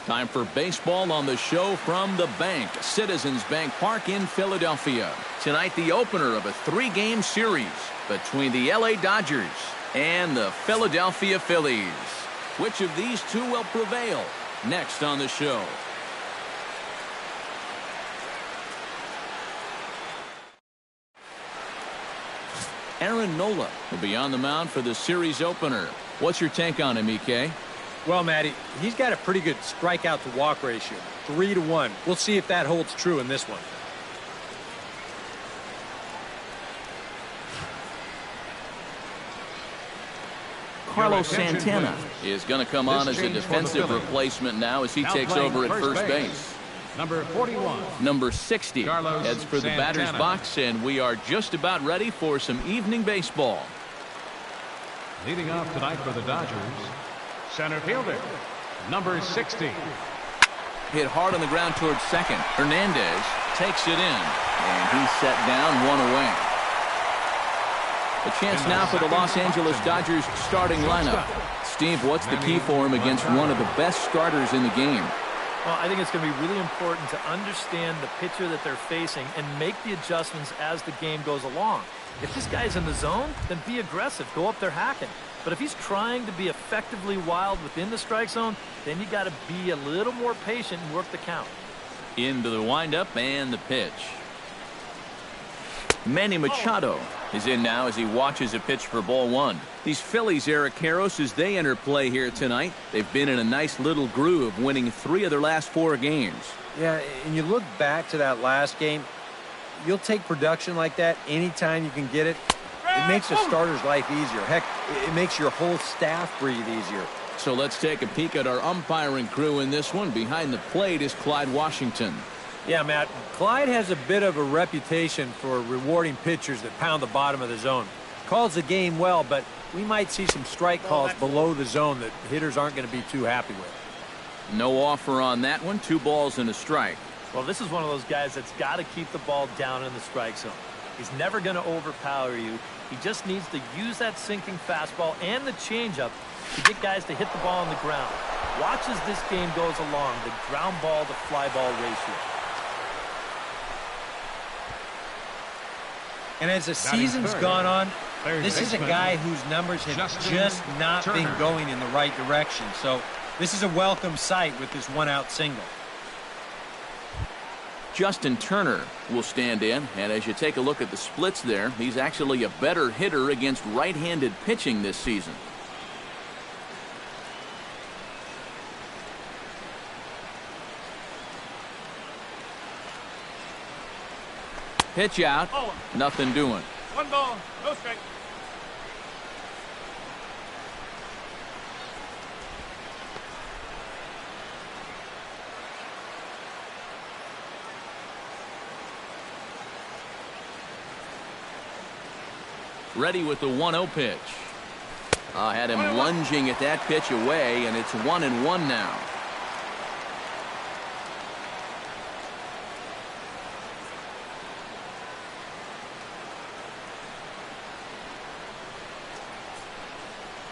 Time for baseball on the show from the bank. Citizens Bank Park in Philadelphia. Tonight, the opener of a 3-game series between the LA Dodgers and the Philadelphia Phillies. Which of these two will prevail? Next on the show. Aaron Nola will be on the mound for the series opener. What's your take on him, EK? Well, Matty, he's got a pretty good strikeout to walk ratio, 3-1. We'll see if that holds true in this one. Carlos Santana is going to come on as a defensive replacement now as he takes over at first base. Number 41. Number 60 heads for the batter's box, and we are just about ready for some evening baseball. Leading off tonight for the Dodgers, center fielder, number 60. Hit hard on the ground towards second. Hernandez takes it in, and he's set down, one away. A chance now for the Los Angeles Dodgers starting lineup. Steve, what's the key for him against one of the best starters in the game? Well, I think it's going to be really important to understand the pitcher that they're facing and make the adjustments as the game goes along. If this guy's in the zone, then be aggressive. Go up there hacking. But if he's trying to be effectively wild within the strike zone, then you got to be a little more patient and work the count. Into the windup and the pitch. Manny Machado is in now as he watches a pitch for ball one. These Phillies, Eric Karros, as they enter play here tonight, they've been in a nice little groove, winning 3 of their last 4 games. Yeah, and you look back to that last game, you'll take production like that anytime you can get it. It makes a starter's life easier. Heck, it makes your whole staff breathe easier. So let's take a peek at our umpiring crew in this one. Behind the plate is Clyde Washington. Yeah, Matt, Clyde has a bit of a reputation for rewarding pitchers that pound the bottom of the zone. Calls the game well, but we might see some strike calls below the zone that hitters aren't going to be too happy with. No offer on that one. 2 balls and a strike. Well, this is one of those guys that's got to keep the ball down in the strike zone. He's never going to overpower you. He just needs to use that sinking fastball and the changeup to get guys to hit the ball on the ground. Watch as this game goes along, the ground ball to fly ball ratio. And as the season's gone on, this is a guy whose numbers have just not been going in the right direction. So this is a welcome sight with this 1-out single. Justin Turner will stand in, and as you take a look at the splits there, he's actually a better hitter against right-handed pitching this season. Pitch out, nothing doing. 1 ball, no strike. Ready with the 1-0 pitch. Had him lunging at that pitch away, and it's 1-1 now.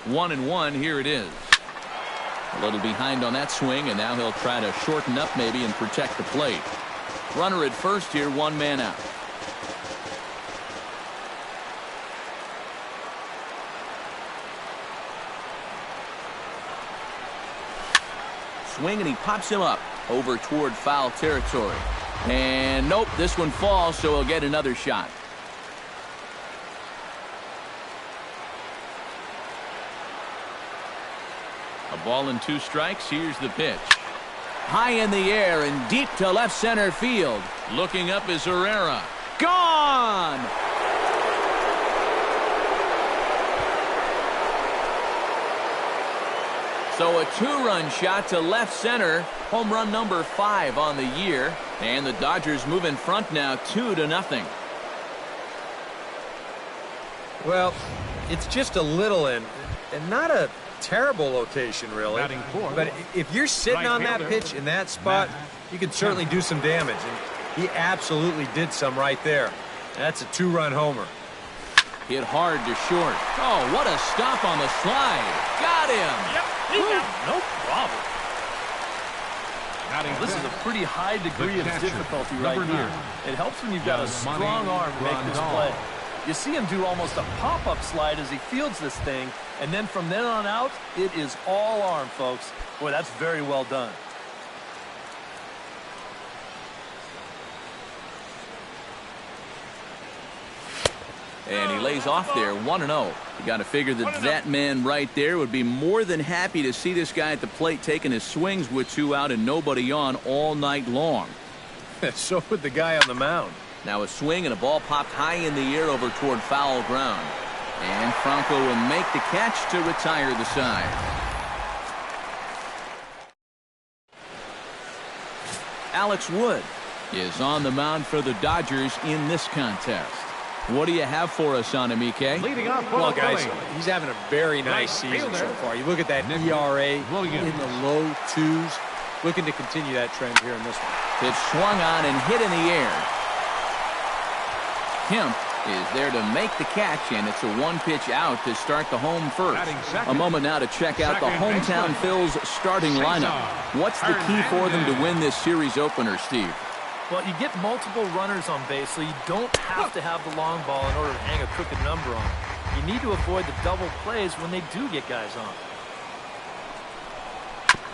One and one, here it is. A little behind on that swing, and now he'll try to shorten up maybe and protect the plate. Runner at first here, 1 man out. Swing, and he pops him up over toward foul territory. And nope, this one falls, so he'll get another shot. A ball and 2 strikes. Here's the pitch. High in the air and deep to left center field. Looking up is Herrera. Gone! So a 2-run shot to left center. Home run number 5 on the year. And the Dodgers move in front now 2-0. Well, it's just a little and not a terrible location, really. But if you're sitting on that pitch in that spot, you can certainly do some damage. And he absolutely did some right there. That's a 2-run homer. Hit hard to short. Oh, what a stop on the slide. Got him. Yep, no problem. This is a pretty high degree of difficulty right here. It helps when you've got a strong arm to make this play. You see him do almost a pop-up slide as he fields this thing, and then from then on out, it is all arm, folks. Boy, that's very well done. And he lays off there, 1-0. You got to figure that that man right there would be more than happy to see this guy at the plate taking his swings with 2 out and nobody on all night long. So would the guy on the mound. Now a swing and a ball popped high in the air over toward foul ground. And Franco will make the catch to retire the side. Alex Wood is on the mound for the Dodgers in this contest. What do you have for us on him, EK? Leading off, well, guys, he's having a very nice season so far. You look at that ERA in the low 2s. Looking to continue that trend here in this one. Pitch swung on and hit in the air. Kemp is there to make the catch, and it's a 1-pitch out to start the home first. A moment now to check out the hometown Phil's starting lineup. What's the key for them to win this series opener, Steve? Well, you get multiple runners on base, so you don't have to have the long ball in order to hang a crooked number on it. You need to avoid the double plays when they do get guys on.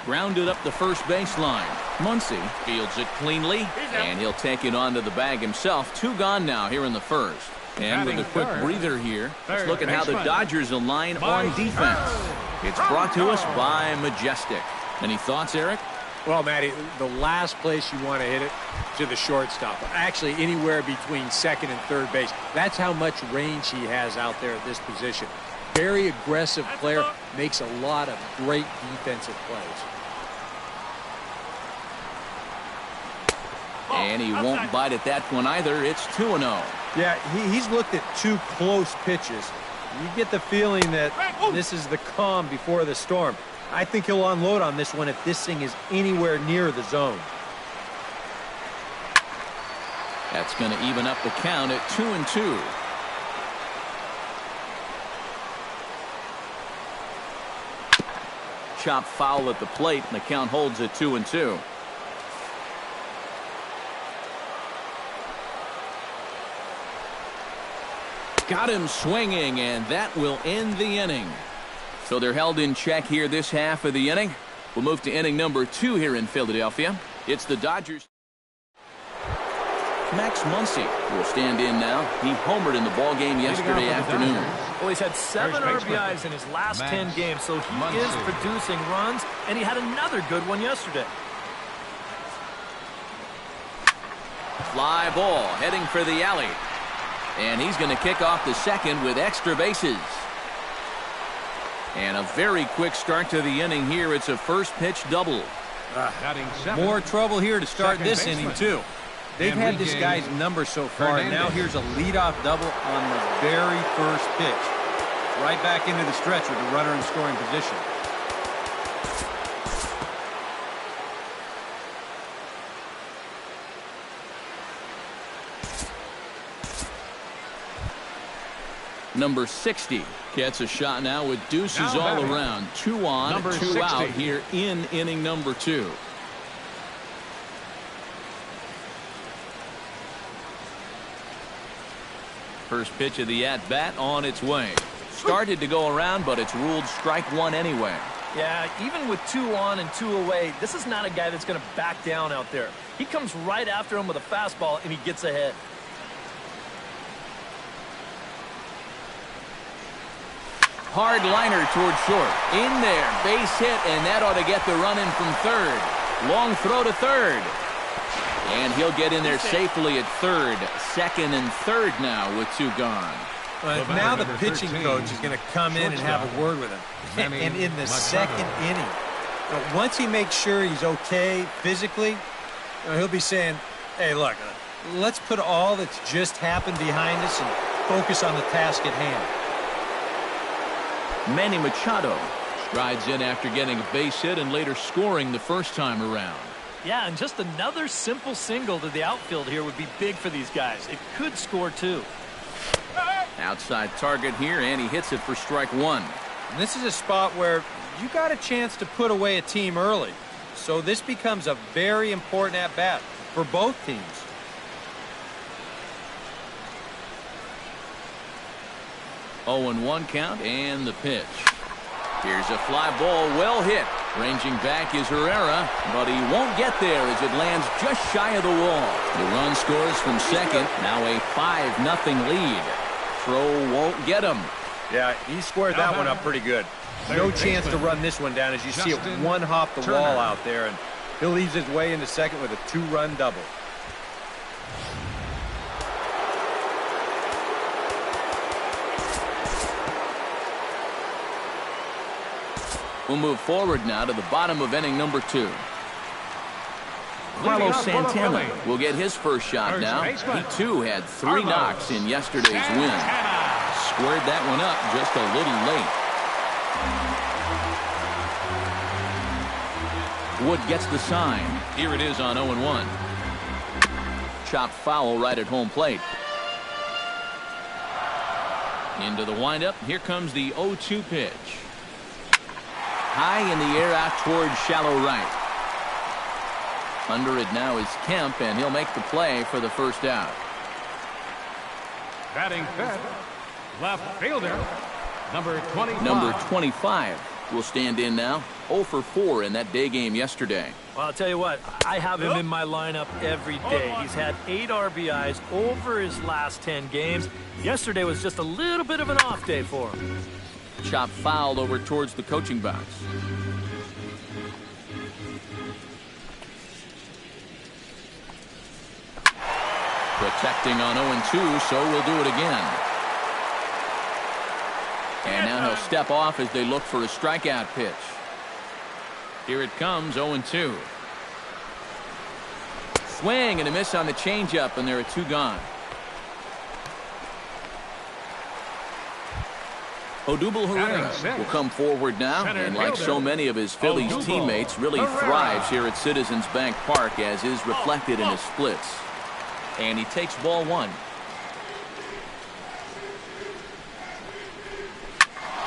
Grounded up the first baseline. Muncy fields it cleanly, and he'll take it onto the bag himself. 2 gone now here in the first. And with a quick breather here, let's look at how the Dodgers align on defense. It's brought to us by Majestic. Any thoughts, Eric? Well, Matty, the last place you want to hit it to the shortstop. Actually, anywhere between second and third base. That's how much range he has out there at this position. Very aggressive player, makes a lot of great defensive plays. And he won't bite at that one either. It's 2-0. Yeah, he's looked at 2 close pitches. You get the feeling that this is the calm before the storm. I think he'll unload on this one if this thing is anywhere near the zone. That's going to even up the count at 2-2. Chop foul at the plate, and the count holds at 2-2. Got him swinging, and that will end the inning. So they're held in check here this half of the inning. We'll move to inning number 2 here in Philadelphia. It's the Dodgers. Max Muncy will stand in now. He homered in the ballgame yesterday afternoon. Well, he's had 7 RBIs in his last 10 games, so he is producing runs, and he had another good one yesterday. Fly ball heading for the alley. And he's going to kick off the second with extra bases. And a very quick start to the inning here. It's a first pitch double. More trouble here to start this inning, too. They've had this guy's number so far, and now here's a leadoff double on the very first pitch. Right back into the stretch with the runner in scoring position. Number 60 gets a shot now with deuces all around. 2 on, 2 out here in inning number 2. First pitch of the at-bat on its way. Started to go around, but it's ruled strike 1 anyway. Yeah, even with 2 on and 2 away, this is not a guy that's going to back down out there. He comes right after him with a fastball, and he gets ahead. Hard liner toward short. In there, base hit, and that ought to get the run in from third. Long throw to third. And he'll get in there safely at third. Second and third now with 2 gone. Now the pitching coach is going to come in and have a word with him. And in the second inning, once he makes sure he's okay physically, he'll be saying, hey, look, let's put all that's just happened behind us and focus on the task at hand. Manny Machado strides in after getting a base hit and later scoring the first time around. Yeah, and just another simple single to the outfield here would be big for these guys. It could score 2. Outside target here, and he hits it for strike 1. And this is a spot where you got a chance to put away a team early. so this becomes a very important at-bat for both teams. Oh, and 1 count and the pitch. Here's a fly ball, well hit. Ranging back is Herrera, but he won't get there as it lands just shy of the wall. The run scores from second. Now a 5-0 lead. Throw won't get him. Yeah, he squared that one up pretty good. No chance to run this one down as you see it one hop the wall out there, and he'll ease his way into second with a 2-run double. We'll move forward now to the bottom of inning number 2. Carlos Santana will get his first shot now. He too had 3 knocks in yesterday's win. Squared that one up just a little late. Wood gets the sign. Here it is on 0-1. Chopped foul right at home plate. Into the windup. Here comes the 0-2 pitch. High in the air out towards shallow right. Under it now is Kemp, and he'll make the play for the first out. Batting fifth, left fielder, number 25. Number 25 will stand in now. 0 for 4 in that day game yesterday. Well, I'll tell you what, I have him in my lineup every day. He's had 8 RBIs over his last 10 games. Yesterday was just a little bit of an off day for him. Chop fouled over towards the coaching box. Protecting on 0-2, so we'll do it again. And now he'll step off as they look for a strikeout pitch. Here it comes, 0-2. Swing and a miss on the changeup, and there are 2 gone. Odubel Herrera will come forward now, and like so many of his Phillies teammates, really thrives here at Citizens Bank Park, as is reflected in his splits. And he takes ball 1.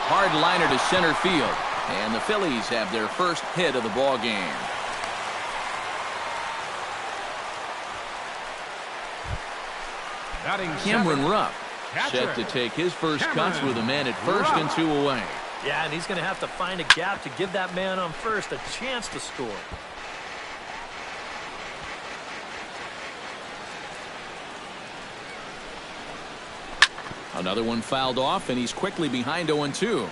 Hard liner to center field, and the Phillies have their first hit of the ball game. Cameron Rupp set to take his first cuts with a man at first and 2 away. Yeah, and he's going to have to find a gap to give that man on first a chance to score. Another one fouled off, and he's quickly behind 0-2.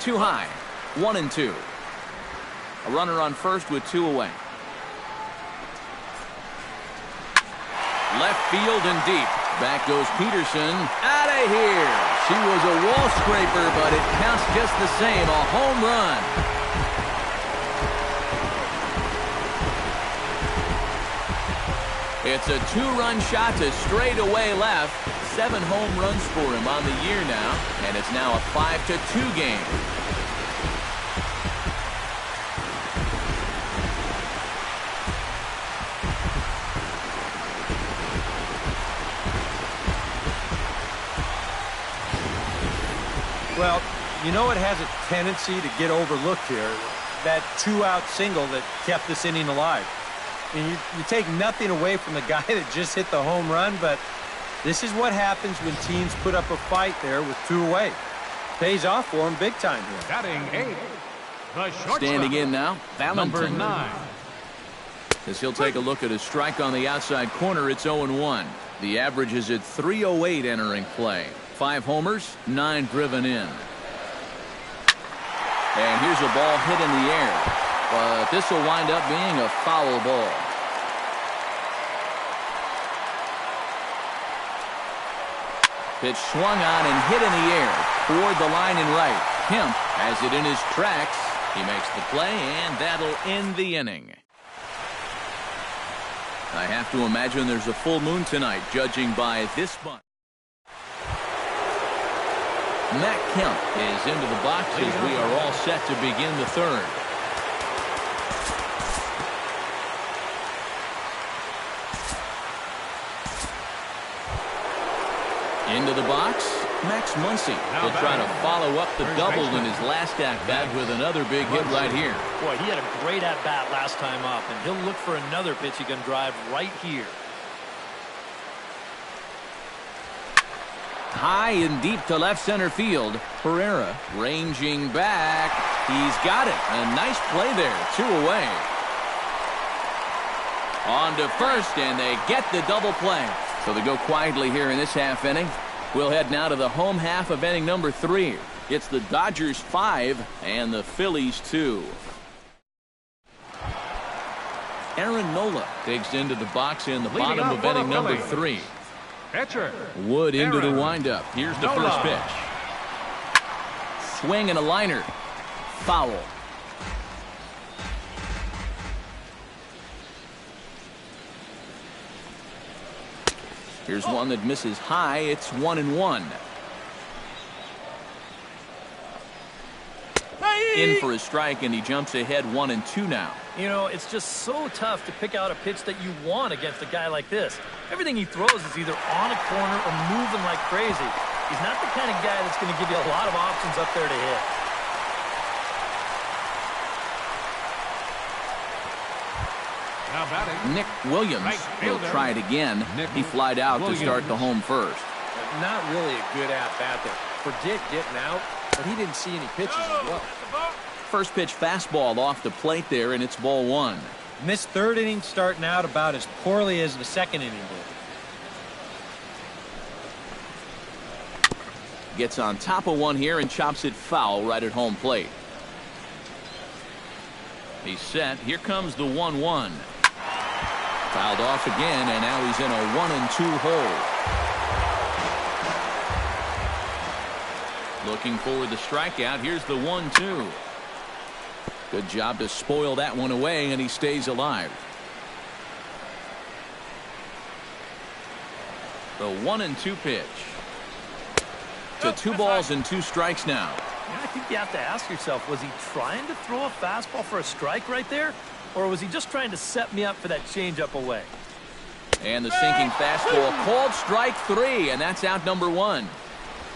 Too high. 1-2. A runner on first with 2 away. Left field and deep. Back goes Peterson. Out of here. She was a wall scraper, but it counts just the same. A home run. It's a 2-run shot to straightaway left. 7 home runs for him on the year now, and it's now a 5-2 game. Well, you know it has a tendency to get overlooked here. That 2-out single that kept this inning alive. I mean, you take nothing away from the guy that just hit the home run, but this is what happens when teams put up a fight there with 2 away. Pays off for him big time here. Batting 8, the shortstop. Standing in now, Number Valentin. 9. As he'll take a look at a strike on the outside corner, it's 0-1. The average is at .308 entering play. 5 homers, 9 driven in. And here's a ball hit in the air, but this will wind up being a foul ball. Pitch swung on and hit in the air toward the line and right. Kemp has it in his tracks. He makes the play, and that'll end the inning. I have to imagine there's a full moon tonight, judging by this bunch. Matt Kemp is into the box as we are all set to begin the third. Into the box, Max Muncy will try to follow up the double in his last at-bat with another big hit right here. Boy, he had a great at-bat last time up, and he'll look for another pitch he can drive right here. High and deep to left center field. Pereira ranging back. He's got it. A nice play there. 2 away. On to first, and they get the double play. So they go quietly here in this half inning. We'll head now to the home half of inning number 3. It's the Dodgers 5 and the Phillies 2. Aaron Nola digs into the box in the bottom of inning number 3. Pitcher. Wood into the windup. Here's the first pitch. Swing and a liner. Foul. Here's one that misses high. It's 1-1. In for a strike, and he jumps ahead 1-2 now. You know, it's just so tough to pick out a pitch that you want against a guy like this. Everything he throws is either on a corner or moving like crazy. He's not the kind of guy that's going to give you a lot of options up there to hit. Now batting. Nick Williams will try it again. He flied out to start the home first. Not really a good at-bat there. Forget getting out, but he didn't see any pitches as well. First pitch fastball off the plate there, and it's ball 1. And this third inning starting out about as poorly as the second inning did. Gets on top of one here and chops it foul right at home plate. He's set. Here comes the 1-1. Fouled off again, and now he's in a 1-2 hole. Looking for the strikeout. Here's the 1-2. Good job to spoil that one away, and he stays alive. The 1-2 pitch. To 2 balls and 2 strikes now. I think you have to ask yourself, was he trying to throw a fastball for a strike right there? Or was he just trying to set me up for that changeup away? And the sinking fastball called strike 3, and that's out number 1.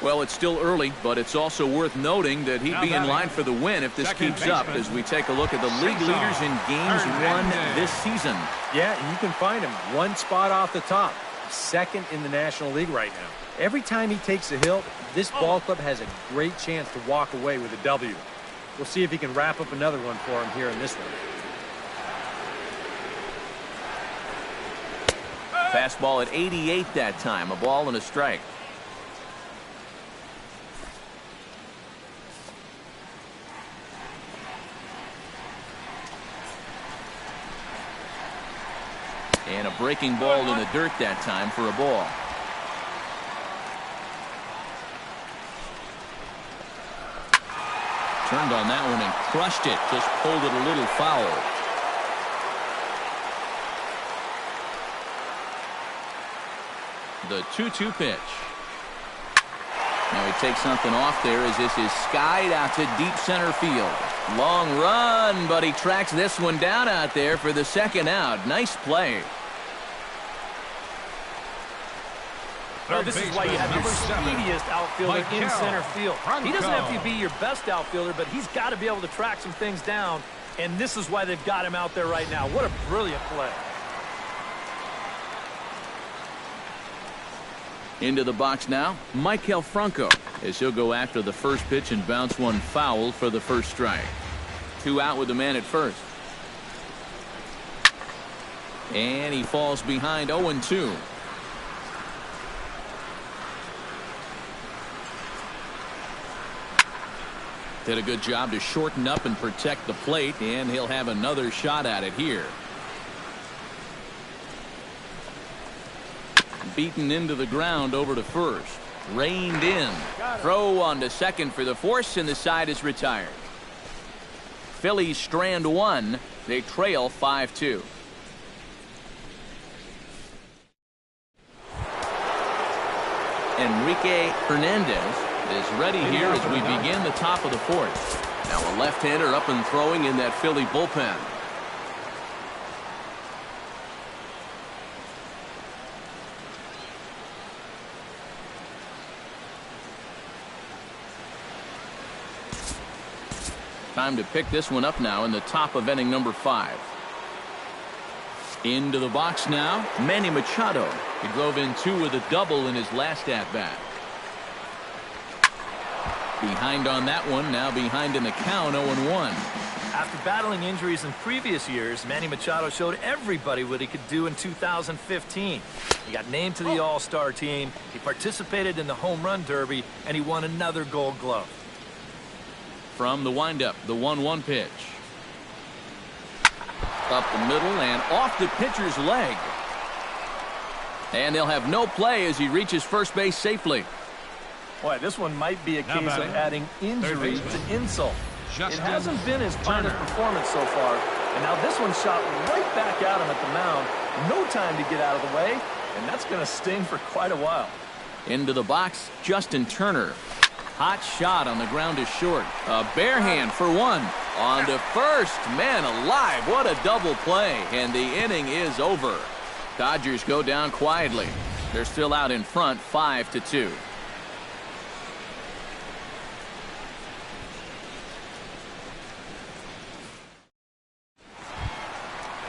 Well, it's still early, but it's also worth noting that he'd be in line for the win if this keeps up as we take a look at the league leaders in games won this season. Yeah, and you can find him one spot off the top. Second in the National League right now. Every time he takes a hill, this ball club has a great chance to walk away with a W. We'll see if he can wrap up another one for him here in this one. Fastball at 88 that time, a ball and a strike. And a breaking ball in the dirt that time for a ball. Turned on that one and crushed it. Just pulled it a little foul. The 2-2 pitch. Now he takes something off there as this is skied out to deep center field. Long run, but he tracks this one down out there for the second out. Nice play. Well, this is why you have your speediest outfielder in center field. He doesn't have to be your best outfielder, but he's got to be able to track some things down, and this is why they've got him out there right now. What a brilliant play. Into the box now, Maikel Franco, as he'll go after the first pitch and bounce one foul for the first strike. 2 out with the man at first. And he falls behind 0-2. Did a good job to shorten up and protect the plate, and he'll have another shot at it here. Beaten into the ground over to first. Reined in. Throw on to second for the force, and the side is retired. Phillies strand 1. They trail 5-2. Enrique Hernandez is ready here as we begin the top of the 4th. Now a left-hander up and throwing in that Philly bullpen. Time to pick this one up now in the top of inning number 5. Into the box now, Manny Machado. He drove in 2 with a double in his last at-bat. Behind on that one, now behind in the count, 0-1. After battling injuries in previous years, Manny Machado showed everybody what he could do in 2015. He got named to the All-Star team, he participated in the Home Run Derby, and he won another Gold Glove. From the windup, the 1-1 pitch. Up the middle and off the pitcher's leg. And they'll have no play as he reaches first base safely. Boy, this one might be a case of adding injury to insult. It hasn't been his finest performance so far, and now this one shot right back at him at the mound. No time to get out of the way, and that's going to sting for quite a while. Into the box, Justin Turner. Hot shot on the ground is short. A bare hand for 1. On to first. Man alive, what a double play, and the inning is over. Dodgers go down quietly. They're still out in front, 5-2.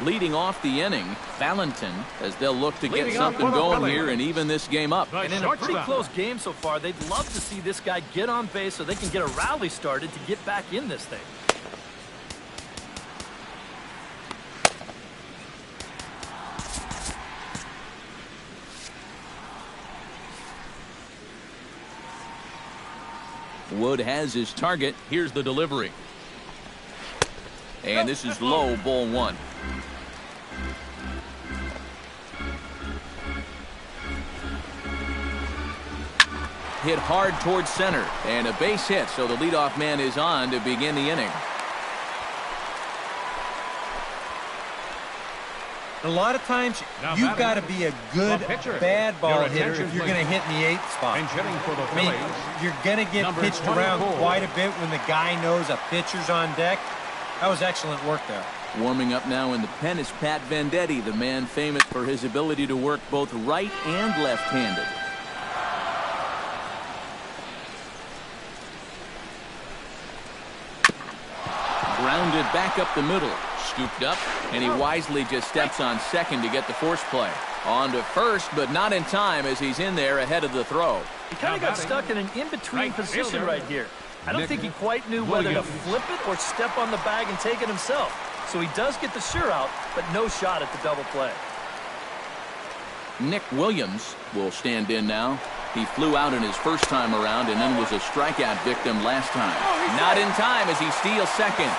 Leading off the inning, Valentin, as they'll look to get something going here and even this game up. And in a pretty close game so far, they'd love to see this guy get on base so they can get a rally started to get back in this thing. Wood has his target. Here's the delivery. And this is low, ball 1. Hit hard towards center, and a base hit, so the leadoff man is on to begin the inning. A lot of times, you've got to be a good bad ball hitter if you're going to hit in the 8th spot. I mean, you're going to get pitched around quite a bit when the guy knows a pitcher's on deck. That was excellent work there. Warming up now in the pen is Pat Venditti, the man famous for his ability to work both right and left-handed. Grounded back up the middle. Scooped up, and he wisely just steps on second to get the force play. On to first, but not in time as he's in there ahead of the throw. He kind of got stuck in an in-between position right here. I don't think he quite knew whether to flip it or step on the bag and take it himself. So he does get the sure out, but no shot at the double play. Nick Williams will stand in now. He flew out in his first time around and then was a strikeout victim last time. Not in time as he steals second.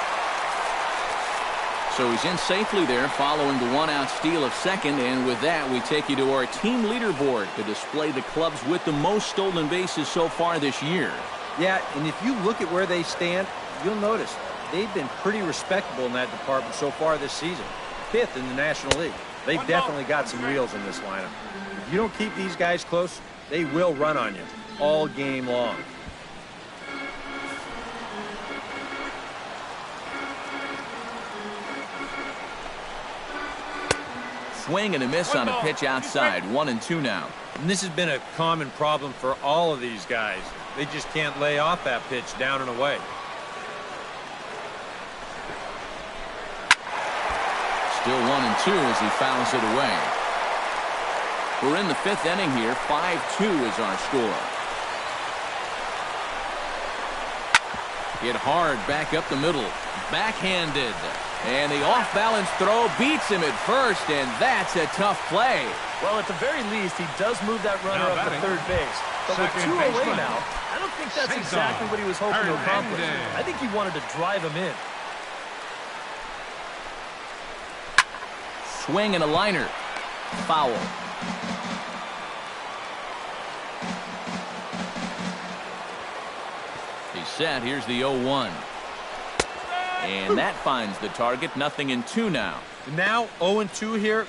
So he's in safely there following the one-out steal of second, and with that we take you to our team leaderboard to display the clubs with the most stolen bases so far this year. Yeah, and if you look at where they stand, you'll notice they've been pretty respectable in that department so far this season. 5th in the National League. They've definitely got some wheels in this lineup. If you don't keep these guys close, they will run on you all game long. Swing and a miss on a pitch outside. 1-2 now. And this has been a common problem for all of these guys. They just can't lay off that pitch down and away. Still 1-2 as he fouls it away. We're in the 5th inning here. 5-2 is our score. Hit hard back up the middle. Backhanded. And the off-balance throw beats him at first, and that's a tough play. Well, at the very least, he does move that runner up to third base. But with 2 away now, I don't think that's exactly what he was hoping to accomplish. I think he wanted to drive him in. Swing and a liner. Foul. He's set. Here's the 0-1. And that finds the target. 0-2 now. Now 0-2 here.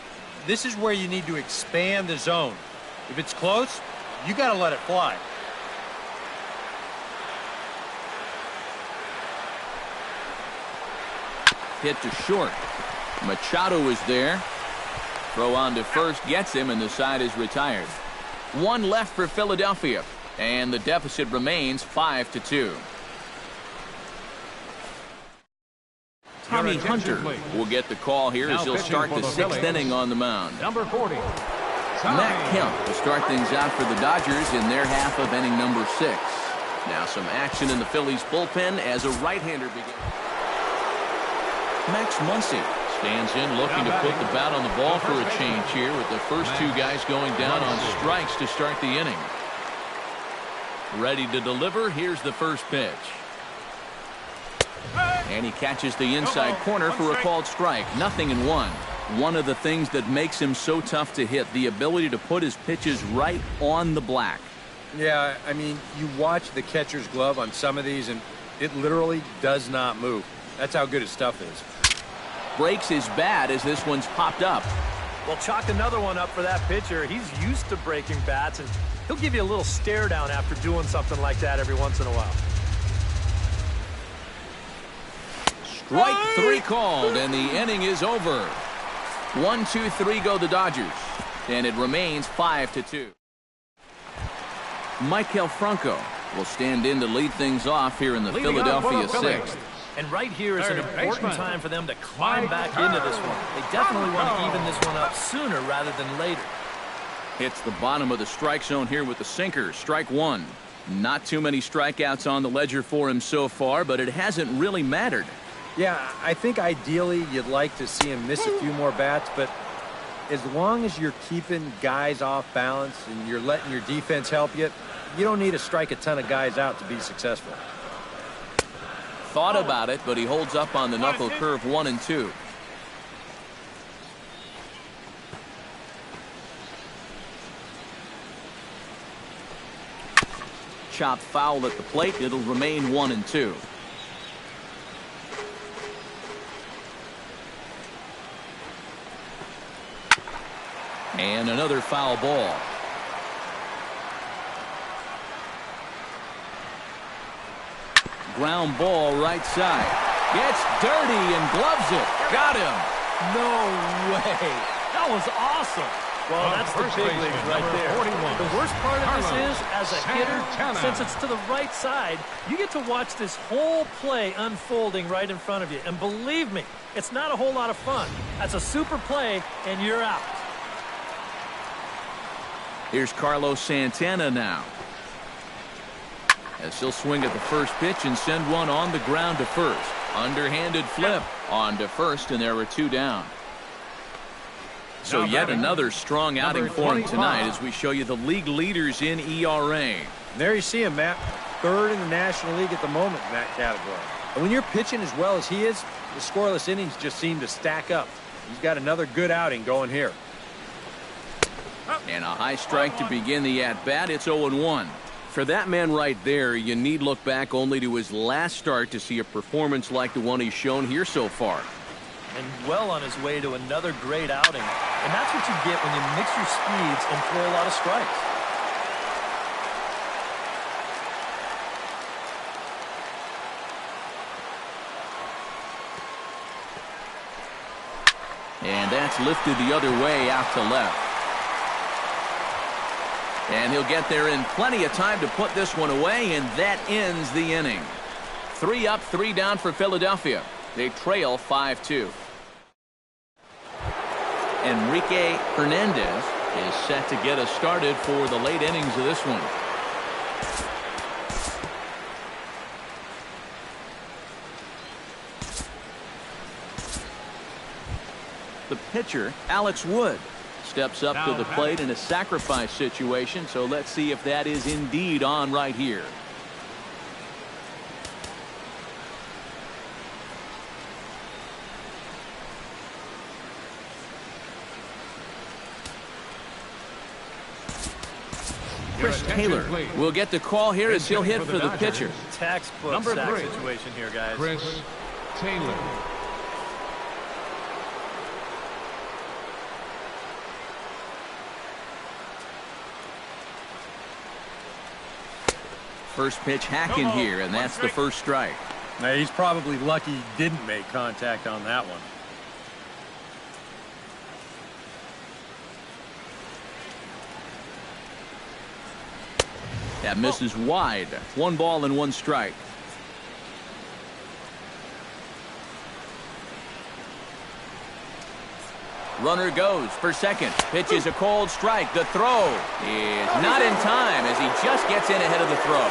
This is where you need to expand the zone. If it's close, you got to let it fly. Hit to short. Machado is there. Throw on to first gets him, and the side is retired. 1 left for Philadelphia, and the deficit remains 5-2. Tommy Hunter will get the call here as he'll start the 6th inning on the mound. Number 40. Matt Kemp will start things out for the Dodgers in their half of inning number 6. Now some action in the Phillies bullpen as a right-hander begins. Max Muncy stands in looking to put the bat on the ball for a change here with the first 2 guys going down on strikes to start the inning. Ready to deliver. Here's the first pitch. And he catches the inside corner for a called strike. 0-1. One of the things that makes him so tough to hit, the ability to put his pitches right on the black. Yeah, I mean, you watch the catcher's glove on some of these, and it literally does not move. That's how good his stuff is. Breaks his bat as this one's popped up. Well, chalk another one up for that pitcher. He's used to breaking bats, and he'll give you a little stare down after doing something like that every once in a while. Strike 3 called, and the inning is over. 1-2-3 go the Dodgers, and it remains 5-2. Maikel Franco will stand in to lead things off here in the Philadelphia 6th. And right here is an important time for them to climb back into this one. They definitely want to even this one up sooner rather than later. Hits the bottom of the strike zone here with the sinker. Strike 1. Not too many strikeouts on the ledger for him so far, but it hasn't really mattered. Yeah, I think ideally you'd like to see him miss a few more bats, but as long as you're keeping guys off balance and you're letting your defense help you, you don't need to strike a ton of guys out to be successful. Thought about it, but he holds up on the knuckle curve 1-2. Chop foul at the plate. It'll remain 1-2. And another foul ball. Ground ball right side. Gets dirty and gloves it. Got him. No way. That was awesome. Well, that's the big leagues right there. 41. The worst part of this is, as a hitter, since it's to the right side, you get to watch this whole play unfolding right in front of you. And believe me, it's not a whole lot of fun. That's a super play, and you're out. Here's Carlos Santana now, as he'll swing at the first pitch and send one on the ground to first. Underhanded flip on to first, and there were 2 down. So yet another strong outing for him tonight as we show you the league leaders in ERA. There you see him, Matt. 3rd in the National League at the moment in that category. And when you're pitching as well as he is, the scoreless innings just seem to stack up. He's got another good outing going here. And a high strike to begin the at-bat. It's 0-1. For that man right there, you need look back only to his last start to see a performance like the one he's shown here so far. And well on his way to another great outing. And that's what you get when you mix your speeds and throw a lot of strikes. And that's lifted the other way out to left. And he'll get there in plenty of time to put this one away, and that ends the inning. 3 up, 3 down for Philadelphia. They trail 5-2. Enrique Hernandez is set to get us started for the late innings of this one. The pitcher, Alex Wood, steps up to the plate in a sacrifice situation, so let's see if that is indeed on right here. Chris Taylor will get the call here as he'll hit for the pitcher. Textbook sack situation here, guys. Chris Taylor. First pitch hacking here, and that's the first strike. Now, he's probably lucky he didn't make contact on that one. That misses wide. 1 ball and 1 strike. Runner goes for second. Pitch is a cold strike. The throw is not in time as he just gets in ahead of the throw.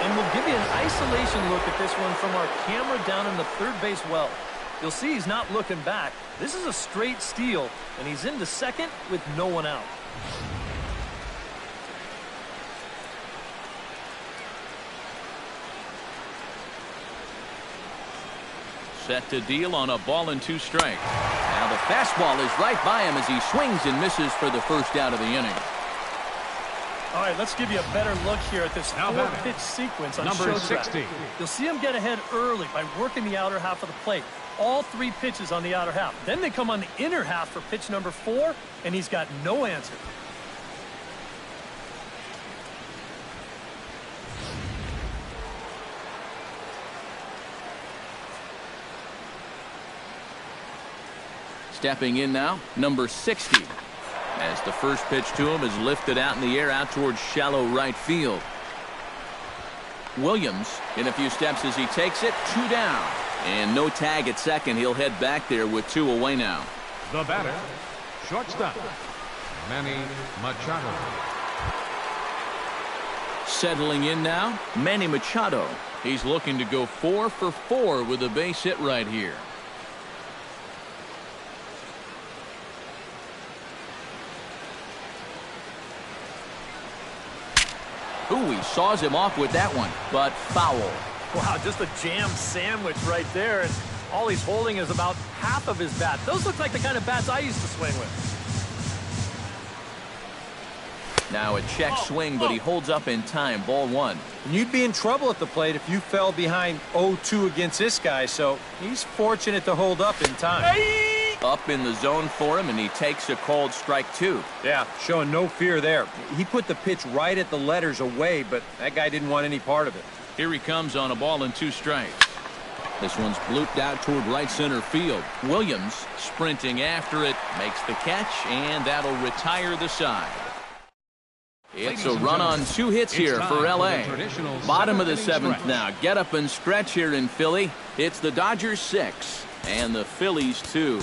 And we'll give you an isolation look at this one from our camera down in the third base well. You'll see he's not looking back. This is a straight steal, and he's into second with no one out. Set to deal on a ball and 2 strikes. Now the fastball is right by him as he swings and misses for the first out of the inning. All right, let's give you a better look here at this 4-pitch sequence on number 60. You'll see him get ahead early by working the outer half of the plate. All 3 pitches on the outer half. Then they come on the inner half for pitch number 4, and he's got no answer. Stepping in now, number 60. As the first pitch to him is lifted out in the air out towards shallow right field. Williams in a few steps as he takes it, 2 down. And no tag at second. He'll head back there with 2 away now. The batter, shortstop, Manny Machado. Settling in now, Manny Machado. He's looking to go 4 for 4 with a base hit right here. Ooh, he saws him off with that one, but foul. Wow, just a jam sandwich right there, and all he's holding is about half of his bat. Those look like the kind of bats I used to swing with. Now a check swing, but he holds up in time. Ball 1. And you'd be in trouble at the plate if you fell behind 0-2 against this guy, so he's fortunate to hold up in time. Up in the zone for him, and he takes a called strike 2. Yeah, showing no fear there. He put the pitch right at the letters away, but that guy didn't want any part of it. Here he comes on a ball and 2 strikes. This one's blooped out toward right center field. Williams sprinting after it, makes the catch, and that'll retire the side. It's a run on 2 hits here for L.A. Bottom of the 7th now. Get up and stretch here in Philly. It's the Dodgers 6 and the Phillies 2.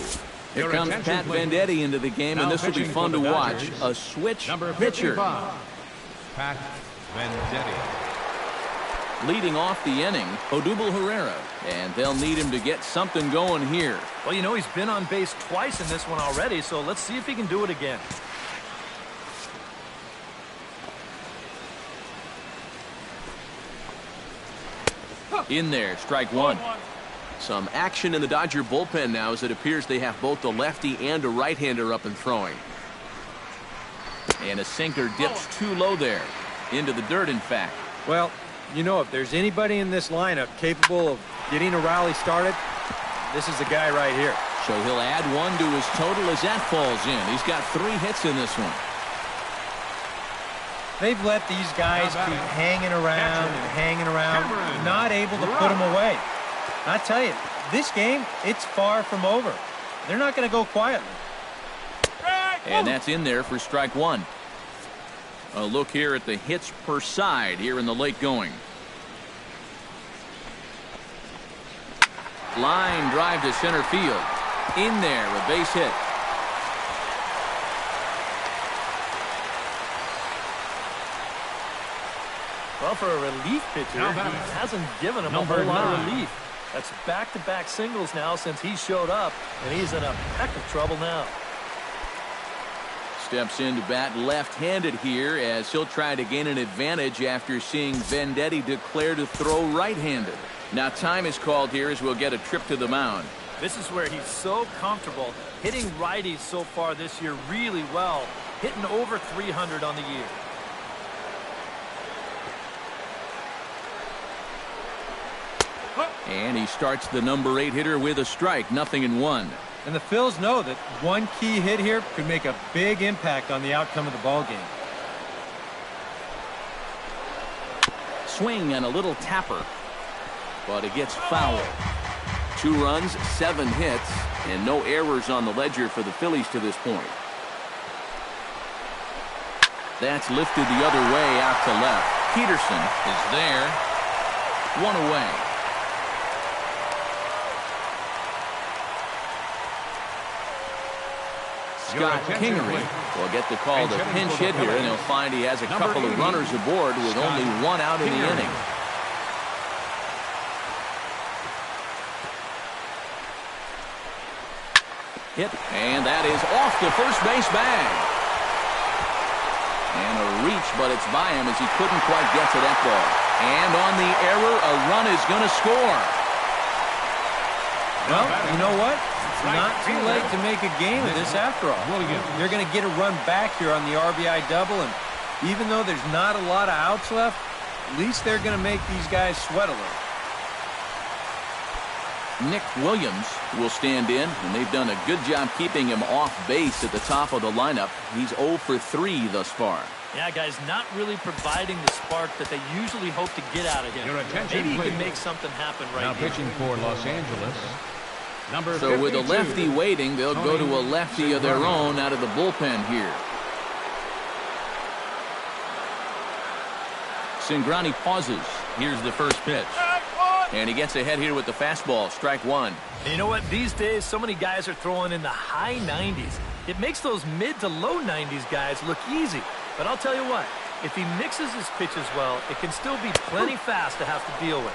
Here comes Pat Venditti into the game, and this will be fun to watch. A switch pitcher. Pat Venditti. Leading off the inning, Odubel Herrera, and they'll need him to get something going here. Well, you know, he's been on base twice in this one already, so let's see if he can do it again. In there, strike 1. Some action in the Dodger bullpen now as it appears they have both a lefty and a right-hander up and throwing. And a sinker dips too low there. Into the dirt, in fact. Well, you know, if there's anybody in this lineup capable of getting a rally started, this is the guy right here. So he'll add 1 to his total as that falls in. He's got 3 hits in this one. They've let these guys keep hanging around and hanging around, not able to put them away. I tell you, this game, it's far from over. They're not going to go quietly. And that's in there for strike 1. A look here at the hits per side here in the late going. Line drive to center field. In there, a base hit. Well, for a relief pitcher, he hasn't given him a whole lot of relief. That's back-to-back singles now since he showed up, and he's in a heck of trouble now. Steps in to bat left-handed here as he'll try to gain an advantage after seeing Venditti declare to throw right-handed. Now time is called here as we'll get a trip to the mound. This is where he's so comfortable hitting righties so far this year really well, hitting over 300 on the year. And he starts the number 8 hitter with a strike, 0-1. And the Phils know that one key hit here could make a big impact on the outcome of the ball game. Swing and a little tapper, but it gets fouled. 2 runs, 7 hits, and no errors on the ledger for the Phillies to this point. That's lifted the other way out to left. Peterson is there. 1 away. Scott Kingery will get the call to pinch hit here, and he'll find he has a couple of runners aboard with only one out in the inning. Hit, and that is off the first base bag. And a reach, but it's by him as he couldn't quite get to that ball. And on the error, a run is going to score. Well, you know what? It's not too late to make a game of this after all. They're going to get a run back here on the RBI double, and even though there's not a lot of outs left, at least they're going to make these guys sweat a little. Nick Williams will stand in, and they've done a good job keeping him off base at the top of the lineup. He's 0 for 3 thus far. Yeah, guys, not really providing the spark that they usually hope to get out of him. Maybe he can make something happen right now here. Pitching for Los Angeles. So with a lefty waiting, they'll go to a lefty of their own out of the bullpen here. Cingrani pauses. Here's the first pitch. And he gets ahead here with the fastball. Strike one. And you know what? These days, so many guys are throwing in the high 90s. It makes those mid to low 90s guys look easy. But I'll tell you what, if he mixes his pitches well, it can still be plenty fast to have to deal with.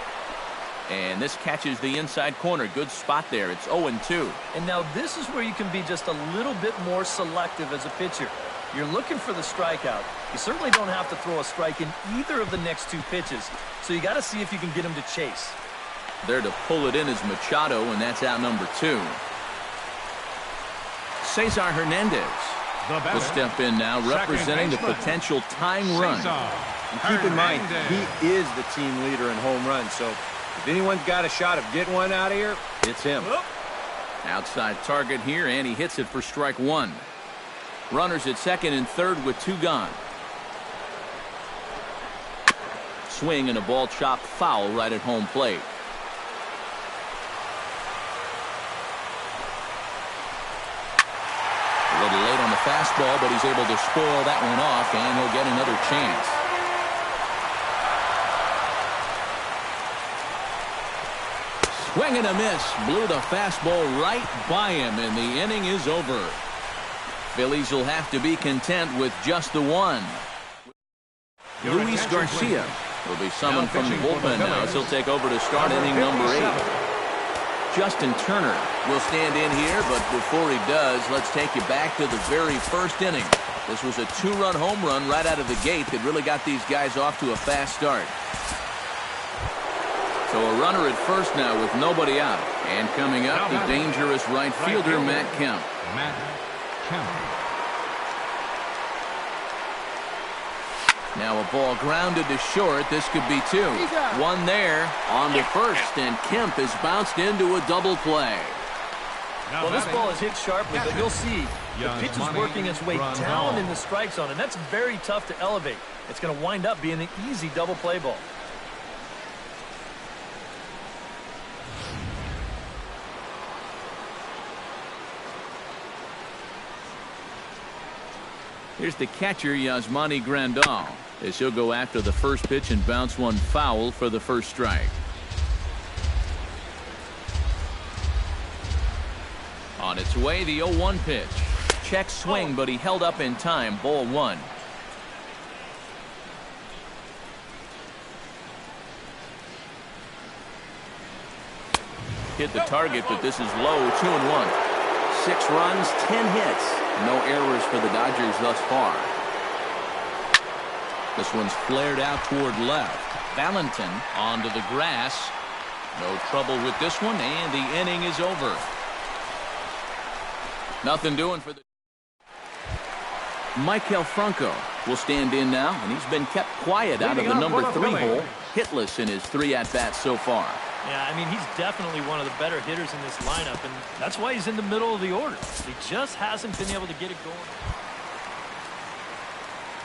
And this catches the inside corner. Good spot there. It's 0-2. And now this is where you can be just a little bit more selective as a pitcher. You're looking for the strikeout. You certainly don't have to throw a strike in either of the next two pitches. So you got to see if you can get him to chase. There to pull it in is Machado, and that's out number 2. Cesar Hernandez will step in now, representing the potential tying run. And keep in mind, he is the team leader in home runs, so if anyone's got a shot of getting one out of here, it's him. Outside target here, and he hits it for strike one. Runners at second and third with 2 gone. Swing and a ball chopped foul right at home plate. A little late on the fastball, but he's able to spoil that one off, and he'll get another chance. Swing and a miss. Blew the fastball right by him, and the inning is over. Phillies will have to be content with just the one. Luis Garcia will be summoned from the bullpen now as he'll take over to start inning number 8. Justin Turner will stand in here, but before he does, let's take you back to the very first inning. This was a 2-run home run right out of the gate that really got these guys off to a fast start. So a runner at first now with nobody out. And coming up, the dangerous right fielder, Matt Kemp. Now a ball grounded to short. This could be 2. One there on to first, and Kemp has bounced into a double play. Well, this ball is hit sharply, but you'll see the pitch is working its way down in the strike zone, and that's very tough to elevate. It's going to wind up being an easy double play ball. Here's the catcher, Yasmani Grandal, as he'll go after the first pitch and bounce one foul for the first strike. On its way, the 0-1 pitch. Check swing, but he held up in time. Ball 1. Hit the target, but this is low. 2-1. 6 runs, 10 hits. No errors for the Dodgers thus far. This one's flared out toward left. Valentin onto the grass. No trouble with this one, and the inning is over. Nothing doing for the... Maikel Franco will stand in now, and he's been kept quiet out of the number 3 hole. Hitless in his 3 at-bats so far. Yeah, I mean, he's definitely one of the better hitters in this lineup, and that's why he's in the middle of the order. He just hasn't been able to get it going.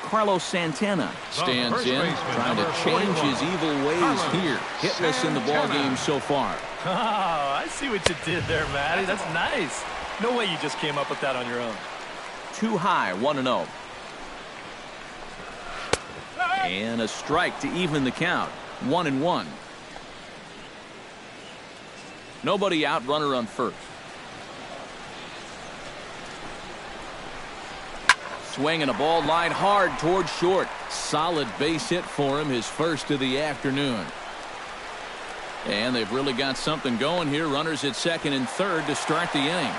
Carlos Santana stands in, trying to change his evil ways here. Hitless in the ballgame so far. Oh, I see what you did there, Matty. That's nice. No way you just came up with that on your own. Too high, 1-0. And a strike to even the count. 1-1. Nobody out, runner on first. swing and a ball lined hard towards short. Solid base hit for him, his first of the afternoon. And they've really got something going here. Runners at second and third to start the inning.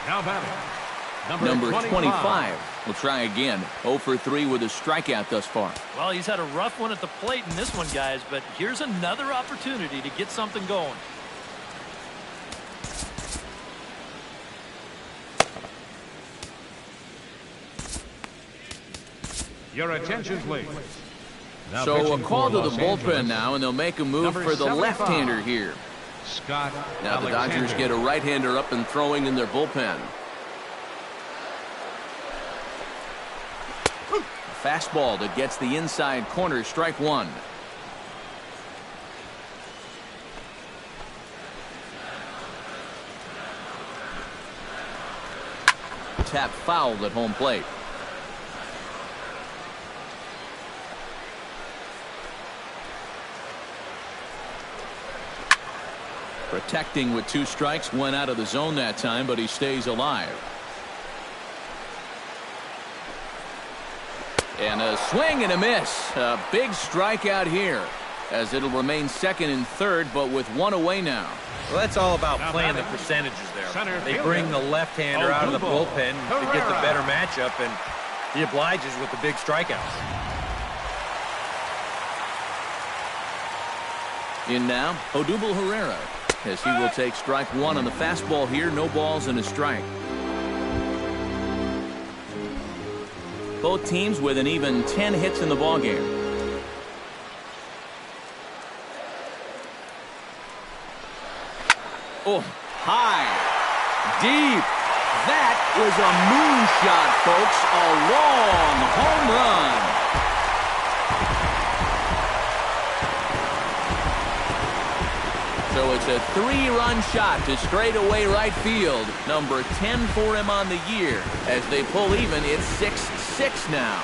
Now batting, number 25. We'll try again. 0 for 3 with a strikeout thus far. Well, he's had a rough one at the plate in this one, guys, but here's another opportunity to get something going. Your attention, please. Now So a call to the Los bullpen Angeles, now, and they'll make a move number for the 75, left-hander here. Scott Now the Alexander. Dodgers get a right-hander up and throwing in their bullpen. Fastball that gets the inside corner, strike one. Tap fouled at home plate. Protecting with 2 strikes, went out of the zone that time, but he stays alive. And a swing and a miss. A big strikeout here, as it'll remain second and third, but with 1 away now. Well, that's all about playing the percentages there. They bring the left-hander out of the bullpen to get the better matchup, and he obliges with the big strikeouts. In now, Odubel Herrera, as he will take strike one on the fastball here. No balls and a strike. Both teams with an even 10 hits in the ballgame. Oh, high, deep. That was a moonshot, folks. A long home run. So it's a 3-run shot to straightaway right field. Number 10 for him on the year. As they pull even, it's 6-6 now.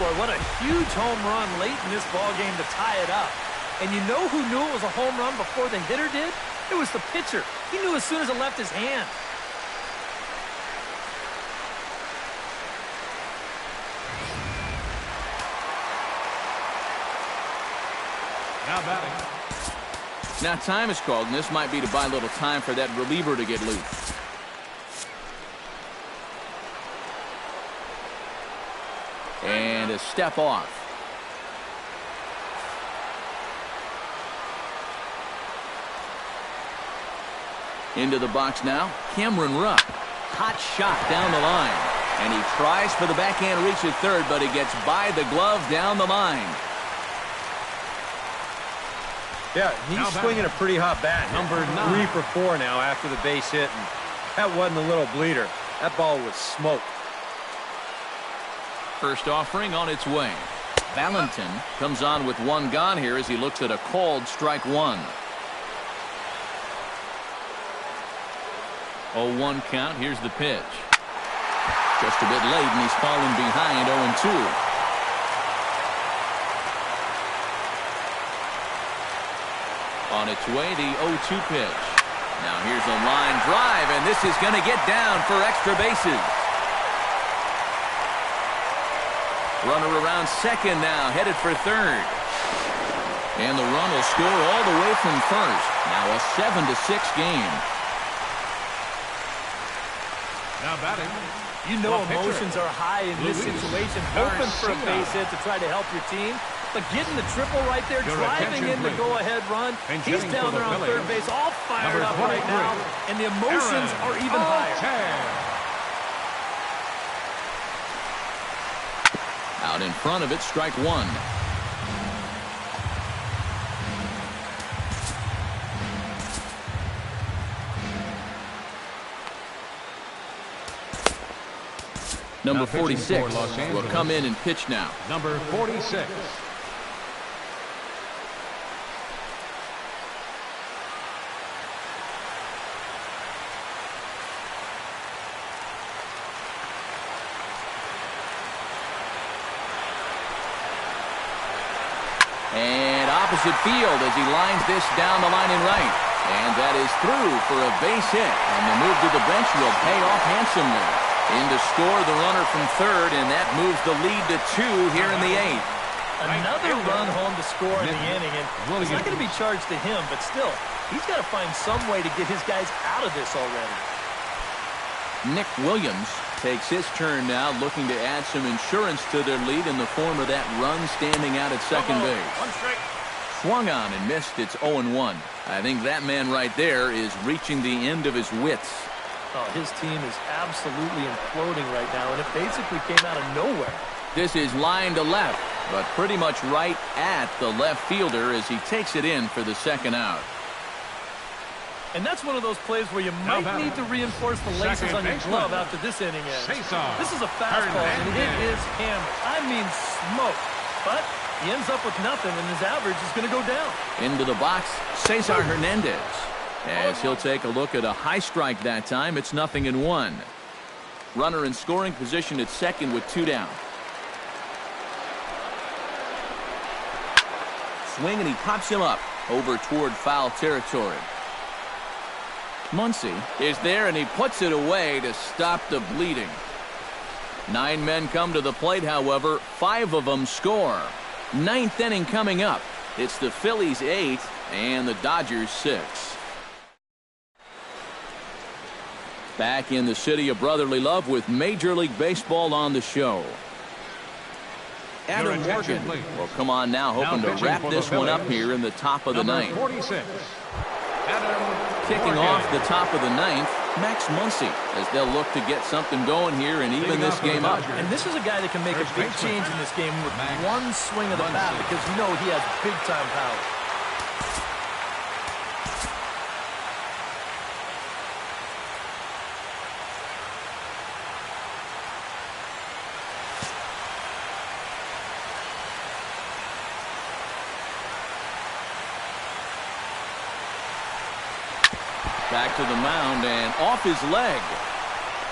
Boy, what a huge home run late in this ballgame to tie it up. And you know who knew it was a home run before the hitter did? It was the pitcher. He knew as soon as it left his hand. Now batting. Now time is called, and this might be to buy a little time for that reliever to get loose. And a step off. Into the box now, Cameron Rupp. Hot shot down the line. And he tries for the backhand reach at third, but he gets by the glove down the line. Yeah, he's swinging a pretty hot bat. Number 9. 3 for 4 now after the base hit. And that wasn't a little bleeder. That ball was smoke. First offering on its way. Valentin comes on with 1 gone here as he looks at a called strike 1. 0-1 count. Here's the pitch. Just a bit late, and he's fallen behind 0-2. On its way, the 0-2 pitch. Now here's a line drive, and this is going to get down for extra bases. Runner around second now, headed for third. And the run will score all the way from first. Now a 7-6 game. Now batting. You know emotions are high in this situation. Hoping for a base hit to try to help your team. But getting the triple right there, driving in the go-ahead run. He's down there on third base, all fired up right now. And the emotions are even higher. Out in front of it, strike 1. Number 46 will come in and pitch now. Number 46. opposite field as he lines this down the line in right. And that is through for a base hit. And the move to the bench will pay off handsomely. In to score the runner from third, and that moves the lead to 2 here in the 8th. Another run home to score in the inning, and it's not going to be charged to him, but still, he's got to find some way to get his guys out of this already. Nick Williams takes his turn now, looking to add some insurance to their lead in the form of that run standing out at second base. One strike. Swung on and missed. It's 0-1. I think that man right there is reaching the end of his wits. Oh, his team is absolutely imploding right now, and it basically came out of nowhere. This is line to left, but pretty much right at the left fielder as he takes it in for the second out. And that's one of those plays where you might need to reinforce the laces on your glove after this inning ends. This is a fastball, and it is hammered. I mean smoked. But he ends up with nothing, and his average is going to go down. Into the box, Cesar Hernandez. As he'll take a look at a high strike that time, it's 0-1. Runner in scoring position at second with 2 down. Swing, and he pops him up over toward foul territory. Muncy is there, and he puts it away to stop the bleeding. 9 men come to the plate, however. 5 of them score. 9th inning coming up. It's the Phillies 8 and the Dodgers 6. Back in the city of brotherly love with Major League Baseball on the show. Adam Morgan will come on now, hoping to wrap this one up here in the top of the 9th. 46. Kicking off the top of the 9th, Max Muncy, as they'll look to get something going here and even this game up. And this is a guy that can make a big change in this game with one swing of the bat, because you know he has big-time power. Back to the mound and off his leg.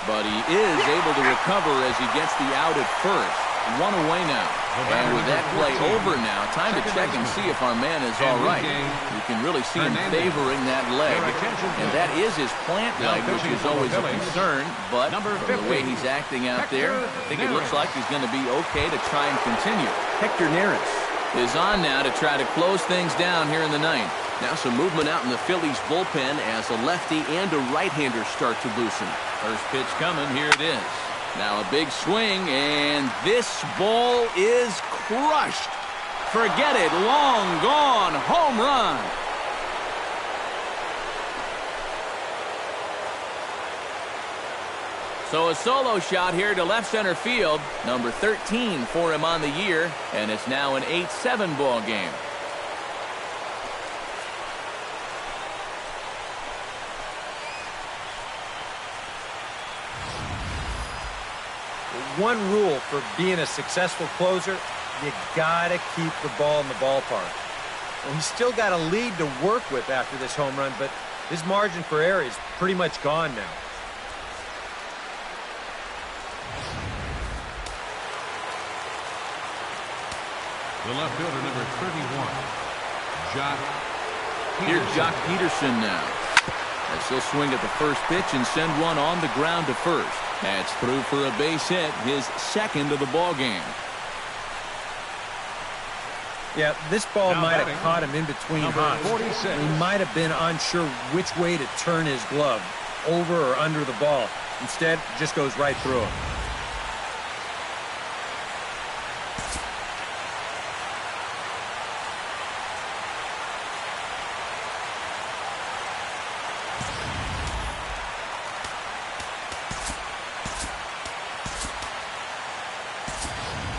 But he is able to recover as he gets the out at first. 1 away now. And with that play over now, time to check and see if our man is all right. You can really see him favoring that leg. And that is his plant leg, which is always a concern. But from the way he's acting out there, I think it looks like he's going to be okay to try and continue. Hector Neris is on now to try to close things down here in the 9th. Now some movement out in the Phillies bullpen as a lefty and a right-hander start to loosen. First pitch coming. Here it is. Now a big swing, and this ball is crushed. Forget it. Long gone. Home run. So a solo shot here to left center field. Number 13 for him on the year, and it's now an 8-7 ball game. One rule for being a successful closer, you gotta keep the ball in the ballpark. Well, he's still got a lead to work with after this home run, but his margin for error is pretty much gone now. The left fielder, number 31, Jock Peterson. Here's Jock Peterson now. As he'll swing at the first pitch and send one on the ground to first. That's through for a base hit, his second of the ball game. Yeah, this ball might have caught him in between hops. He might have been unsure which way to turn his glove, over or under the ball. Instead, it just goes right through him.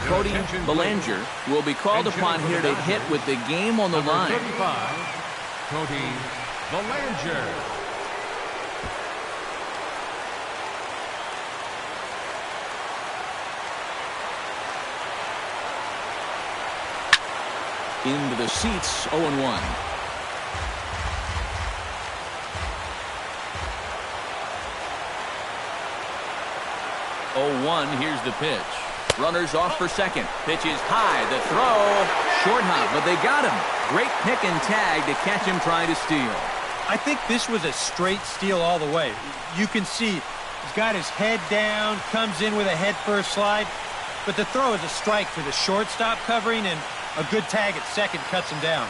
Cody Bellinger will be called upon here to hit with the game on the line. 35, Cody Bellinger. Into the seats, 0-1. 0-1, here's the pitch. Runners off for second. Pitch is high. The throw. Short hop, but they got him. Great pick and tag to catch him trying to steal. I think this was a straight steal all the way. You can see he's got his head down, comes in with a head-first slide, but the throw is a strike for the shortstop covering, and a good tag at second cuts him down.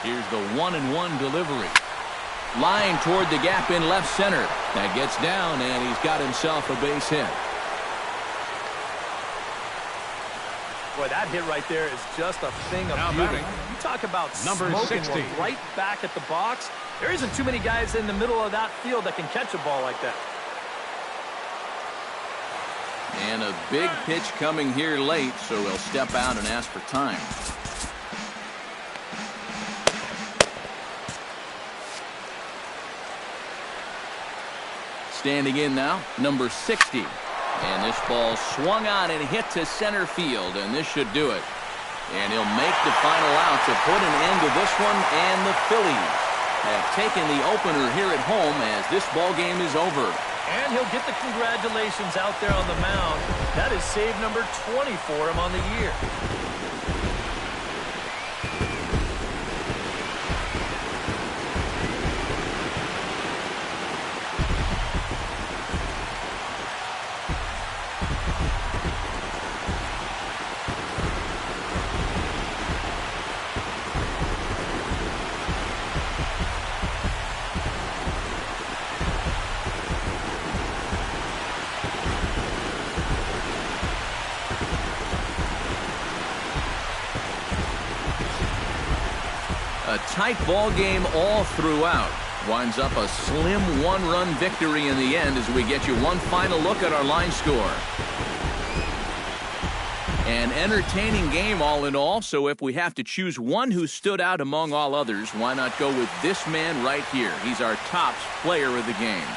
Here's the 1-1 delivery. Line toward the gap in left center. That gets down, and he's got himself a base hit. Boy, that hit right there is just a thing of beauty. You talk about number smoking 60. one right back at the box. There isn't too many guys in the middle of that field that can catch a ball like that. And a big pitch coming here late, so he'll step out and ask for time. Standing in now, number 60. And this ball swung on and hit to center field, and this should do it. And he'll make the final out to put an end to this one, and the Phillies have taken the opener here at home as this ball game is over. And he'll get the congratulations out there on the mound. That is save number 20 for him on the year. A tight ball game all throughout. Winds up a slim one-run victory in the end as we get you one final look at our line score. An entertaining game all in all, so if we have to choose one who stood out among all others, why not go with this man right here? He's our top player of the game.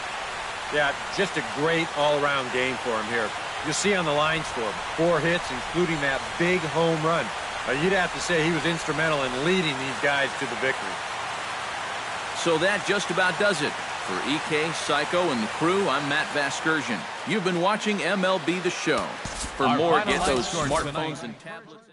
Yeah, just a great all-around game for him here. You'll see on the line score, 4 hits, including that big home run. You'd have to say he was instrumental in leading these guys to the victory. So that just about does it. For EK, Psycho, and the crew, I'm Matt Vasgersian. You've been watching MLB The Show. For more, get those smartphones and tablets.